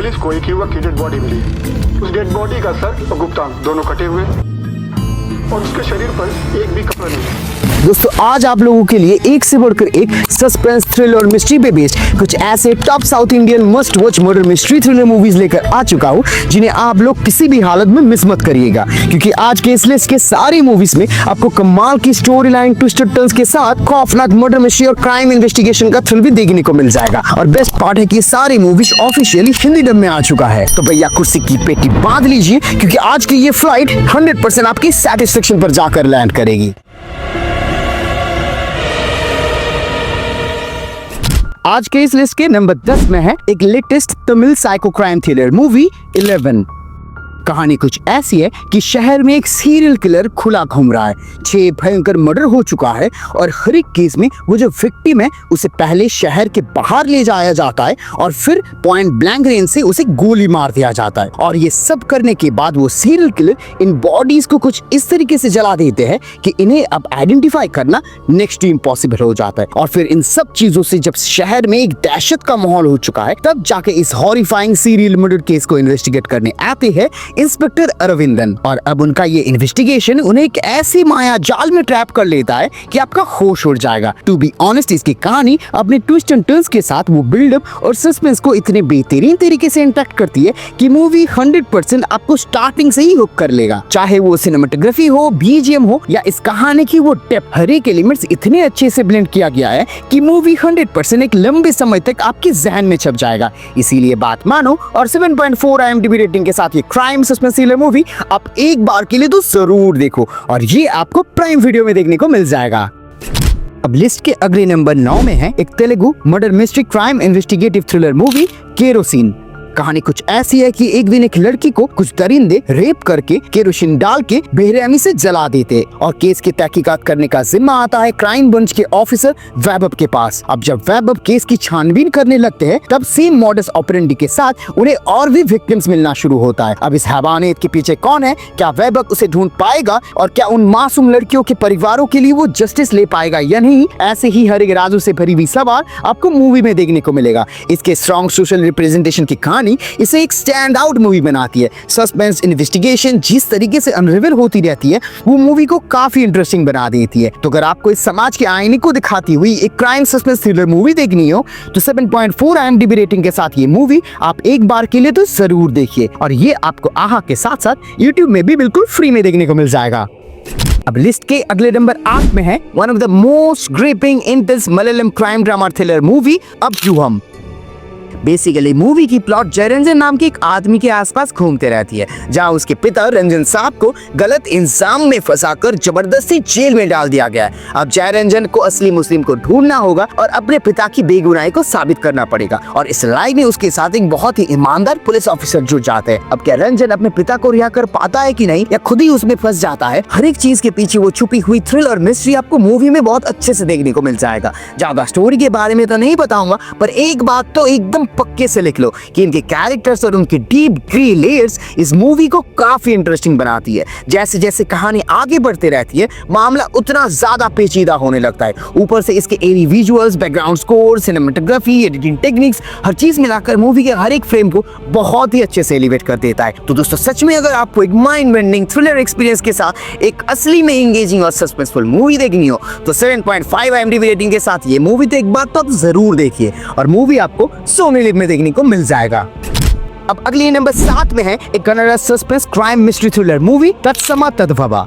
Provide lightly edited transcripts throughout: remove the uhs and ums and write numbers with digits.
Police को एक युवक की डेड बॉडी मिली। उस डेड बॉडी का सर और गुप्तांग दोनों कटे हुए और उसके शरीर पर एक भी कपड़ा नहीं। दोस्तों आज आप लोगों के लिए एक से बढ़कर एक सस्पेंस थ्रिलर और मिस्ट्री पे बेस्ड कुछ ऐसे top south Indian must watch murder mystery thriller movies लेकर आ चुका हूं जिन्हें आप लोग किसी भी हालत में मिस मत करिएगा, क्योंकि आज के इस लिस्ट के सारी मूवीज में आपको कमाल की स्टोरी लाइन, ट्विस्टेड टर्न्स के साथ खौफनाक मर्डर मिस्ट्री और क्राइम इन्वेस्टिगेशन का थ्रिल भी देखने को मिल जाएगा। और बेस्ट पार्ट है कि सारी मूवीज ऑफिशियली हिंदी डब में आ चुका है। तो भैया कुर्सी की पेटी बांध लीजिए, क्योंकि आज की ये फ्लाइट 100% आपकी सेटिस्फेक्शन पर जाकर लैंड करेगी। आज के इस लिस्ट के नंबर 10 में है एक latest Tamil psycho crime thriller movie 11। कहानी कुछ ऐसी है कि शहर में एक सीरियल किलर खुला घूम रहा है। 6 भयंकर मर्डर हो चुका है और हर एक केस में वो जो विक्टिम है उसे पहले शहर के बाहर ले जाया जाता है और फिर पॉइंट ब्लैंक रेंज से उसे गोली मार दिया जाता है। और ये सब करने के बाद वो सीरियल किलर इन बॉडीज को कुछ इस तरीके से जला देते हैं कि इन्हें अब आइडेंटिफाई करना नेक्स्ट टू इम्पॉसिबल हो जाता है। और फिर इन सब चीजों से जब शहर में एक दहशत का माहौल हो चुका है, तब जाके इस हॉरिफाइंग सीरियल मर्डर केस को इन्वेस्टिगेट करने आते हैं इंस्पेक्टर अरविंदन। और अब उनका ये इन्वेस्टिगेशन उन्हें एक ऐसी माया जाल में ट्रैप कर लेता है कि आपका होश उड़ जाएगा। टू बी ऑनेस्ट, इसकी कहानी अपने ट्विस्ट एंड टर्न्स के साथ वो बिल्डअप और सस्पेंस को इतने बेहतरीन तरीके से इंटैक्ट करती है कि मूवी 100% आपको स्टार्टिंग से ही हुक कर लेगा। चाहे वो सिनेमेटोग्राफी हो, बीजीएम हो या इस कहानी की वो डेप्थ, हर एक एलिमेंट्स इतने अच्छे से ब्लेंड किया गया है कि मूवी 100% एक लंबे समय तक आपके जहन में छप जाएगा। इसीलिए बात मानो और 7.4 IMDb रेटिंग के साथ ये क्राइम सस्पेंस मूवी आप एक बार के लिए तो जरूर देखो, और ये आपको प्राइम वीडियो में देखने को मिल जाएगा। अब लिस्ट के अगले नंबर 9 में है एक Telugu murder mystery crime investigative thriller movie kerosene. कहानी कुछ ऐसी है कि एक दिन एक लड़की को कुछ दरिंदे रेप करके केरोसिन डाल के बेरहमी से जला देते और केस की तहकीकात करने का जिम्मा आता है क्राइम ब्रांच के ऑफिसर वैभव के पास। अब जब वैभव केस की छानबीन करने लगते हैं, तब सेम मॉडस ऑपरेंडी के साथ उन्हें और भी विक्टिम्स मिलना शुरू होता है। अब इस हैवानियत के पीछे कौन है, क्या वैभव उसे ढूंढ पाएगा और क्या उन मासूम लड़कियों के परिवारों के लिए वो जस्टिस ले पाएगा या नहीं, ऐसे ही हर एक राजों से भरी हुई सवाल आपको मूवी में देखने को मिलेगा। इसके स्ट्रॉन्ग सोशल रिप्रेजेंटेशन की कहानी इसे एक स्टैंड आउट मूवी बनाती है। सस्पेंस इन्वेस्टिगेशन जिस तरीके से अनरिवील होती रहती है, वो मूवी को काफी इंटरेस्टिंग बना देती है। तो अगर आपको इस समाज के आईने को दिखाती हुई एक क्राइम सस्पेंस थ्रिलर मूवी देखनी हो, तो 7.4 IMDb रेटिंग के साथ ये मूवी आप एक बार के लिए तो जरूर देखिए। और ये आपको आहा के साथ साथ YouTube में भी बिल्कुल फ्री में देखने को मिल जाएगा। अब लिस्ट के अगले नंबर 8 में है one of the most gripping intense Malayalam crime drama thriller movie अब जुहम। बेसिकली मूवी की प्लॉट जयरंजन नाम के एक आदमी के आसपास घूमते रहती है, जहां उसके पिता रंजन साहब को गलत इल्जाम में फंसाकर जबरदस्ती जेल में डाल दिया गया है। अब जयरंजन को असली मुस्लिम को ढूंढना होगा और अपने पिता की बेगुनाही को साबित करना पड़ेगा। और इस लड़ाई में उसके साथ एक बहुत ही ईमानदार पुलिस ऑफिसर जुड़ जाते हैं। अब क्या रंजन अपने पिता को रिहा कर पाता है कि नहीं, या खुद ही उसमें फंस जाता है? हर एक चीज के पीछे वो छुपी हुई थ्रिल और मिस्ट्री आपको मूवी में बहुत अच्छे से देखने को मिल जाएगा। ज्यादा स्टोरी के बारे में तो नहीं बताऊंगा, पर एक बात तो एकदम पक्के से लिख लो कि इनके कैरेक्टर्स और उनके डीप ग्रे लेयर्स इस मूवी को काफी इंटरेस्टिंग बनाती है। जैसे जैसे कहानी आगे बढ़ती रहती है, मामला उतना ज्यादा पेचीदा होने लगता है। ऊपर से इसके एरी visuals, background score, cinematography, editing techniques, हर चीज मिलाकर मूवी के हर एक फ्रेम को बहुत ही अच्छे से एलिवेट कर देता है। तो दोस्तों सच में अगर आपको एक माइंड बेंडिंग थ्रिलर एक्सपीरियंस के साथ एक असली में एंगेजिंग और सस्पेंसफुल मूवी देखनी हो, तो 7.5 IMDb रेटिंग के साथ ये मूवी तो एक बार तो जरूर देखिए। और मूवी आपको सोनी लिव में देखने को मिल जाएगा। अब अगली नंबर 7 में है एक Kannada suspense crime mystery thriller movie तत्सम तद्भव।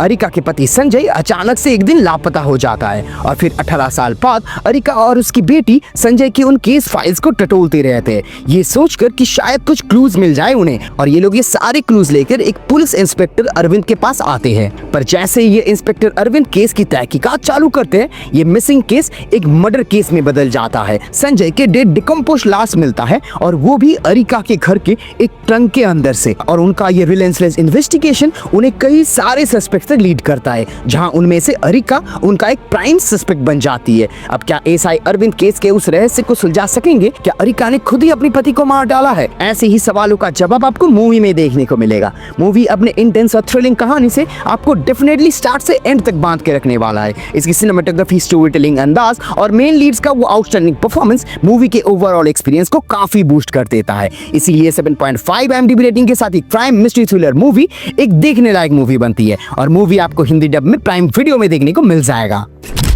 अरिका के पति संजय अचानक से एक दिन लापता हो जाता है और फिर 18 साल बाद अरिका और उसकी बेटी संजय की उन केस फाइल्स को टटोलते रहते हैं, ये सोचकर कि शायद कुछ क्लूज मिल जाए उन्हें। और ये लोग ये सारे क्लूज लेकर एक पुलिस इंस्पेक्टर अरविंद के पास आते हैं। पर जैसे ये इंस्पेक्टर अरविंद केस की तहकीकात चालू करते हैं, ये मिसिंग केस एक मर्डर केस में बदल जाता है। संजय के डेड डिकम्पोज लाश मिलता है, और वो भी अरिका के घर के एक ट्रंक के अंदर से। और उनका ये रिलेंसलेस इन्वेस्टिगेशन उन्हें कई सारे सस्पेक्ट तक लीड करता है, जहां उनमें से अरिका उनका एक प्राइम सस्पेक्ट बन जाती है। अब क्या एसआई अरविंद केस के उस रहस्य को सुलझा सकेंगे? क्या अरिका ने खुद ही अपने पति को मार डाला है? ऐसे ही सवालों का जवाब आपको मूवी में देखने को मिलेगा। मूवी अपने इंटेंस और थ्रिलिंग कहानी से आपको डेफिनेटली स्टार्ट से एंड तक बांध के रखने वाला है। इसकी सिनेमेटोग्राफी, स्टोरी टेलिंग अंदाज और मेन लीड्स का वो आउटस्टैंडिंग परफॉर्मेंस मूवी के ओवरऑल एक्सपीरियंस को काफी बूस्ट कर देता है। इसीलिए 7.5 IMDb रेटिंग के साथ ही क्राइम मिस्ट्री थ्रिलर मूवी एक देखने लायक मूवी बनती है और मूवी आपको हिंदी डब में प्राइम वीडियो में देखने को मिल जाएगा।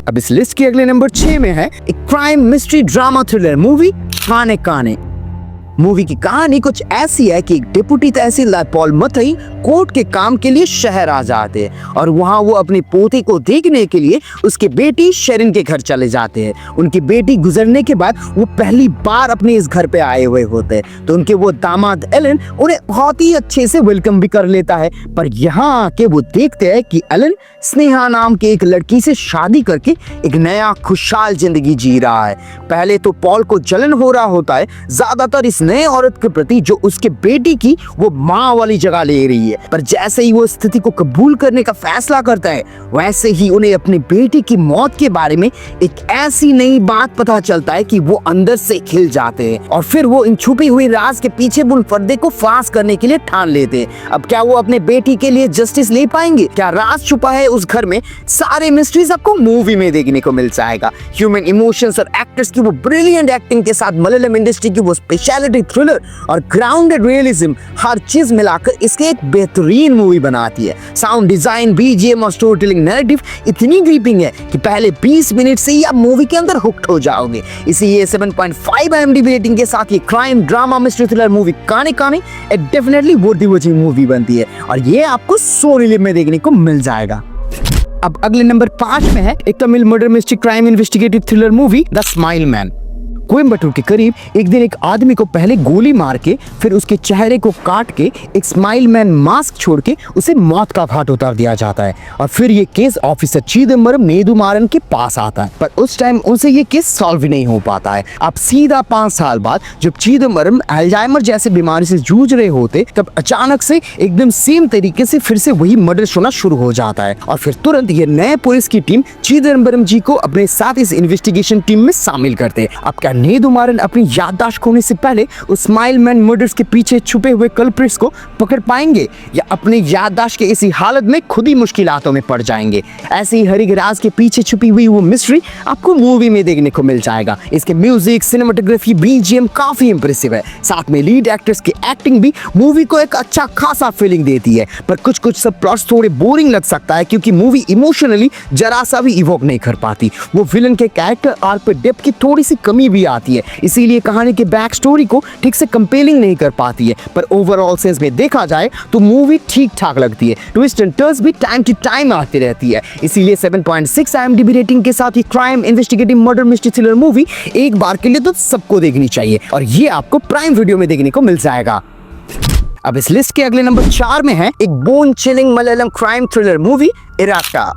अब इस लिस्ट के अगले नंबर 6 में है एक crime mystery drama thriller movie खाने काने। मूवी की कहानी कुछ ऐसी है कि एक डिप्टी तहसीलदार पॉल मथई कोर्ट के काम के लिए शहर आ जाते हैं और वहां वो अपनी पोती को देखने के लिए उसके बेटी शेरिन के घर चले जाते हैं। उनकी बेटी गुजरने के बाद वो पहली बार अपने इस घर पे आए हुए होते हैं, तो उनके वो दामाद एलन उन्हें बहुत ही अच्छे से वेलकम भी कर लेता है। पर यहाँ आके वो देखते हैं कि एलन स्नेहा नाम के एक लड़की से शादी करके एक नया खुशहाल जिंदगी जी रहा है। पहले तो पॉल को जलन हो रहा होता है ज्यादातर इस नए औरत के प्रति जो उसके बेटी की वो माँ वाली जगह ले रही है, पर जैसे ही वो स्थिति को कबूल करने का फैसला करता है वैसे ही उन्हें अपनी बेटी की मौत के बारे में एक ऐसी नई बात पता चलता है कि वो अंदर से खिल जाते हैं और फिर वो इन छुपी हुई राज के पीछे बुन पर्दे को फांस करने के लिए ठान लेते हैं। अब क्या वो अपने बेटी के लिए जस्टिस ले पाएंगे? क्या राज छुपा है उस घर में? सारे मिस्ट्रीज आपको मूवी में देखने को मिल जाएगा। ह्यूमन इमोशंस और एक्टर्स की वो ब्रिलियंट एक्टिंग के साथ मलयालम इंडस्ट्री की वो स्पेशलिटी थ्रिलर और ग्राउंडेड रियलिज्म हर चीज मिलाकर इसके एक बेहतरीन मूवी बनाती है। साउंड डिजाइन, बीजीएम और स्टोरी टेलिंग नैरेटिव इतनी ग्रिपिंग है कि पहले 20 मिनट से ही आप मूवी के अंदर हुक्ड हो जाओगे। इसीलिए 7.5 IMDb रेटिंग के साथ ये crime drama mystery thriller movie खाने काने एक डेफिनेटली वर्दी वॉचिंग मूवी बनती है और ये आपको सोनी लिव में देखने को मिल जाएगा। अब अगले नंबर 5 में है एक Tamil murder mystery crime investigative thriller movie the smile man. Coimbatore के करीब एक दिन एक आदमी को पहले गोली मार के फिर उसके चेहरे को काट के एक स्माइल मैन मास्क छोड़ के उसे मौत का घाट उतार दिया जाता है और फिर ये केस ऑफिसर चिदम्बरम नेदुमारन के पास आता है, पर उस टाइम उनसे ये केस सॉल्व नहीं हो पाता है। अब सीधा 5 साल बाद जब चिदम्बरम अल्जाइमर जैसे बीमारी से जूझ रहे होते तब अचानक से एकदम सेम तरीके से फिर से वही मर्डर होना शुरू हो जाता है और फिर तुरंत ये नए पुलिस की टीम चिदम्बरम जी को अपने साथ इस इन्वेस्टिगेशन टीम में शामिल करते हैं। अब क्या नेदुमारन अपनी याददाश्त खोने से पहले उस स्माइल मैन मर्डर्स के पीछे छुपे हुए कल्प्रिट्स को पकड़ पाएंगे या अपनी याददाश्त के इसी हालत में खुद ही मुश्किलातों में पड़ जाएंगे? ऐसे ही हर एक राज के पीछे छुपी हुई वो मिस्ट्री आपको मूवी में देखने को मिल जाएगा। इसके म्यूजिक, सिनेमेटोग्राफी, बीजीएम काफी इंप्रेसिव है, साथ में लीड एक्टर्स की एक्टिंग भी मूवी को एक अच्छा खासा फीलिंग देती है। पर कुछ कुछ सब प्लॉट्स थोड़े बोरिंग लग सकता है क्योंकि मूवी इमोशनली जरा सा भी इवोक नहीं कर पाती। वो विलन के कैरेक्टर आर्क पे डेप्थ की थोड़ी सी कमी भी आती है, इसीलिए कहानी के बैक स्टोरी को ठीक से कंपेलिंग नहीं कर पाती है। पर ओवरऑल सेंस में देखा जाए तो मूवी ठीक ठाक लगती है। ट्विस्ट एंड टर्न्स भी टाइम टू टाइम आती रहती है। इसीलिए 7.6 IMDb रेटिंग के साथ ये crime investigative murder mystery thriller movie एक बार के लिए तो सबको देखनी चाहिए और ये आपको प्राइम वीडियो में देखने को मिल जाएगा। अब इस लिस्ट के अगले नंबर 4 में है एक bone chilling Malayalam crime thriller movie Iraka.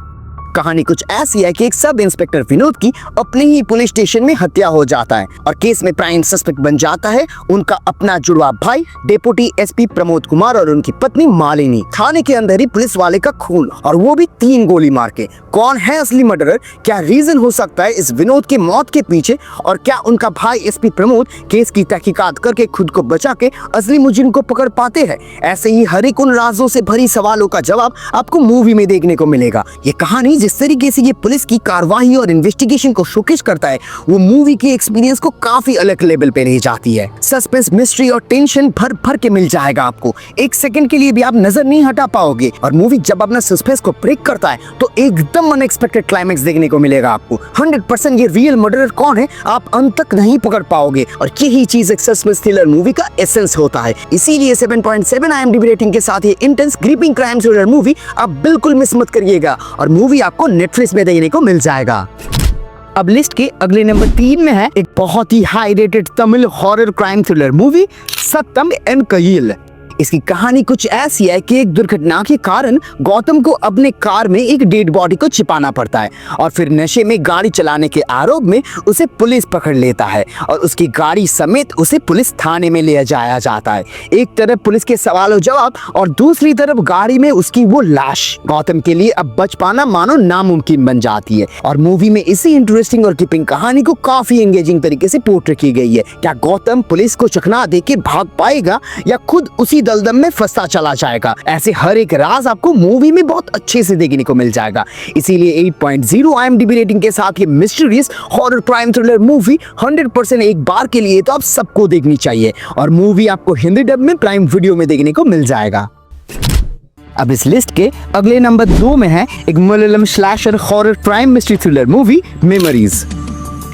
कहानी कुछ ऐसी है कि एक सब इंस्पेक्टर विनोद की अपने ही पुलिस स्टेशन में हत्या हो जाता है और केस में प्राइम सस्पेक्ट बन जाता है उनका अपना जुड़वा भाई डेप्यूटी एसपी प्रमोद कुमार और उनकी पत्नी मालिनी। थाने के अंदर ही पुलिस वाले का खून और वो भी 3 गोली मार के। कौन है असली मर्डरर? क्या रीजन हो सकता है इस विनोद के मौत के पीछे और क्या उनका भाई एसपी प्रमोद केस की तहकीकात करके खुद को बचा के असली मुजरिम को पकड़ पाते हैं? ऐसे ही हर एक उन राजों से भरी सवालों का जवाब आपको मूवी में देखने को मिलेगा। ये कहानी जिस तरीके से ये पुलिस की कार्रवाई और इन्वेस्टिगेशन को शोकेस करता है वो मूवी के एक्सपीरियंस को काफी अलग लेवल पे ले जाती है। सस्पेंस, मिस्ट्री और टेंशन भर भर के मिल जाएगा आपको, एक सेकंड के लिए भी आप नजर नहीं हटा पाओगे और मूवी जब अपना सस्पेंस को ब्रेक करता है तो एकदम अनएक्सपेक्टेड क्लाइमेक्स देखने को मिलेगा आपको। 100% ये रियल मर्डरर कौन है आप अंत तक नहीं पकड़ पाओगे और यही चीज एक सस्पेंस थ्रिलर मूवी का एसेंस होता है। इसीलिए 7.7 IMDb रेटिंग के साथ ये intense gripping crime thriller movie आप बिल्कुल मिस मत करिएगा और मूवी आपको नेटफ्लिक्स में देखने को मिल जाएगा। अब लिस्ट के अगले नंबर 3 में है एक बहुत ही high rated Tamil horror crime thriller movie Sathyam En Kayil. इसकी कहानी कुछ ऐसी है कि एक दुर्घटना के कारण गौतम को अपने कार में एक डेड बॉडी को छिपाना पड़ता है और फिर नशे में गाड़ी चलाने के आरोप में उसे पुलिस पकड़ लेता है और उसकी गाड़ी समेत उसे पुलिस थाने में ले जाया जाता है। एक तरफ पुलिस के सवालों जवाब और दूसरी तरफ गाड़ी में उसकी वो लाश। गौतम के लिए अब बच पाना मानो नामुमकिन बन जाती है और मूवी में इसी इंटरेस्टिंग और कीपिंग कहानी को काफी एंगेजिंग तरीके से पोर्ट्रे की गई है। क्या गौतम पुलिस को चकना देके भाग पाएगा या खुद उसी दलदम में फंसता चला जाएगा? ऐसे हर एक राज आपको मूवी में बहुत अच्छे से देखने को मिल जाएगा। इसीलिए 8.0 IMDb रेटिंग के साथ ये mysterious horror crime thriller movie 100% एक बार के लिए तो आप सबको देखनी चाहिए और मूवी आपको हिंदी डब में प्राइम वीडियो में देखने को मिल जाएगा। अब इस लिस्ट के अगले नंबर 2 में है एक Malayalam slasher horror crime mystery thriller movie memories.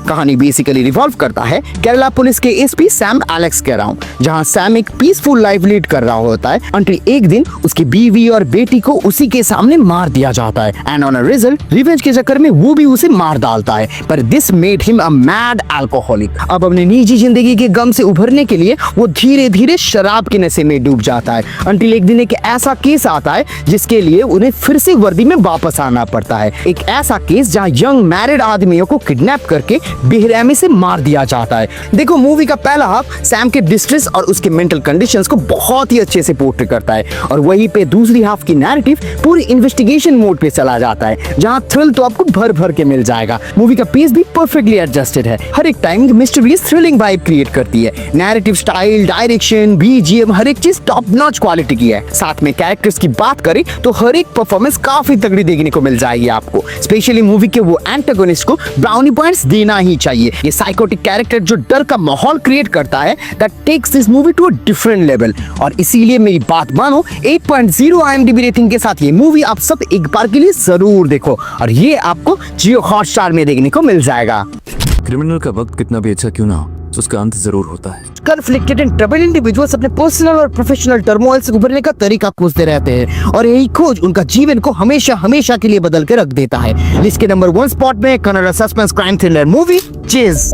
कहानी बेसिकली रिवॉल्व करता है केरला पुलिस के एसपी सैम एलेक्स के अराउंड, जहां सैम एक पीसफुल लाइफ लीड कर रहा होता है अंटिल एक दिन उसकी बीवी और बेटी को उसी के सामने मार दिया जाता है and on a result revenge के चक्कर में वो भी उसे मार डालता है। पर this made him a mad alcoholic. अब अपनी निजी जिंदगी के गम से उभरने के लिए वो धीरे धीरे शराब के नशे में डूब जाता है अंटिल एक दिन एक ऐसा केस आता है जिसके लिए उन्हें फिर से वर्दी में वापस आना पड़ता है। एक ऐसा केस जहाँ यंग मैरिड आदमियों को किडनैप करके बेरहमी से मार दिया जाता है। देखो मूवी का पहला हाफ सैम के डिस्ट्रेस और उसके मेंटल कंडीशंस को बहुत ही अच्छे से पोर्ट्रे करता है और वहीं पे दूसरी हाफ की नैरेटिव पूरी इन्वेस्टिगेशन मोड पे चला जाता है जहां थ्रिल तो आपको भर भर के मिल जाएगा। मूवी का पेस भी परफेक्टली एडजस्टेड है, हर एक time mysterious thrilling vibe create करती है। नैरेटिव स्टाइल, डायरेक्शन, बीजीएम हर एक चीज टॉप नॉच क्वालिटी की है। साथ में कैरेक्टर्स की बात करें तो हर एक परफॉर्मेंस काफी तगड़ी देखने को मिल जाएगी आपको। स्पेशली मूवी के वो एंटागोनिस्ट को ब्राउनी पॉइंट्स देना ही चाहिए। ये साइकोटिक कैरेक्टर जो डर का माहौल क्रिएट करता है that takes this movie to a different level और इसीलिए मेरी बात मानो 8.0 IMDb रेटिंग के साथ ये मूवी आप सब एक बार के लिए जरूर देखो और ये आपको जियो हॉटस्टार में देखने को मिल जाएगा। क्रिमिनल का वक्त कितना भी अच्छा क्यों ना हो, उसका अंत जरूर होता है। कन्फ्लिक्टेड एंड ट्रबल्ड इंडिविजुअल्स अपने पर्सनल और प्रोफेशनल टर्मोइल से उभरने का तरीका खोजते रहते हैं और यही खोज उनका जीवन को हमेशा हमेशा के लिए बदल के रख देता है। लिस्ट के नंबर 1 स्पॉट में Kannada suspense crime thriller movie chase.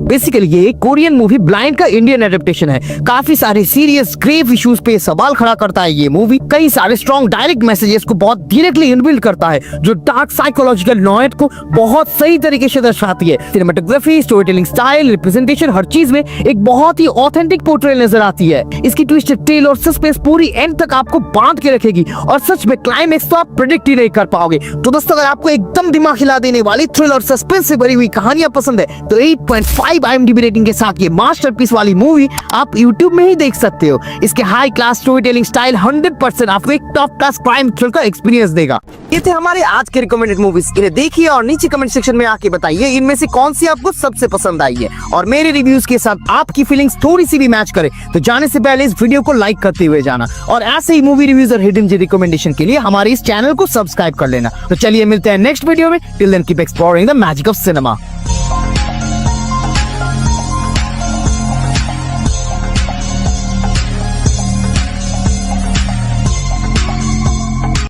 Basically ये कोरियन मूवी ब्लाइंड का इंडियन एडेप्टेशन है। काफी सारे सीरियस ग्रेव इश्यूज पे सवाल खड़ा करता है ये मूवी। कई सारे स्ट्रॉन्ग डायरेक्ट मैसेजेस को बहुत डायरेक्टली इनबिल्ड करता है जो डार्क साइकोलॉजिकल नॉयत को बहुत सही तरीके से दर्शाती है। Cinematography, story telling style, representation हर चीज में एक बहुत ही ऑथेंटिक पोर्ट्रेल नजर आती है। इसकी ट्विस्टेड टेल और सस्पेंस पूरी एंड तक आपको बांध के रखेगी और सच में क्लाइमेक्स तो आप प्रेडिक्ट ही नहीं कर पाओगे। तो दोस्तों अगर आपको एकदम दिमाग हिला देने वाली थ्रिल और सस्पेंस से भरी हुई कहानियां पसंद है तो 8.5 IMDb रेटिंग के साथ ये मास्टरपीस वाली मूवी आप YouTube में ही देख सकते हो। इसके high class story telling style 100% आपको एक टॉप क्लास क्राइम थ्रिल का एक्सपीरियंस देगा। ये थे हमारे आज के रिकमेंडेड मूवीज। इन्हें देखिए और नीचे कमेंट सेक्शन में आके बताइए इनमें से कौन सी आपको सबसे पसंद आई है और मेरे रिव्यूज के साथ आपकी फीलिंग्स थोड़ी सी भी मैच करे तो जाने से पहले इस वीडियो को लाइक करते हुए जाना और ऐसे ही मूवी रिव्यूज और हिडन जेम रिकमेंडेशन के लिए हमारे इस चैनल को सब्सक्राइब कर लेना। तो चलिए मिलते हैं नेक्स्ट वीडियो में। Till then keep exploring the magic of cinema.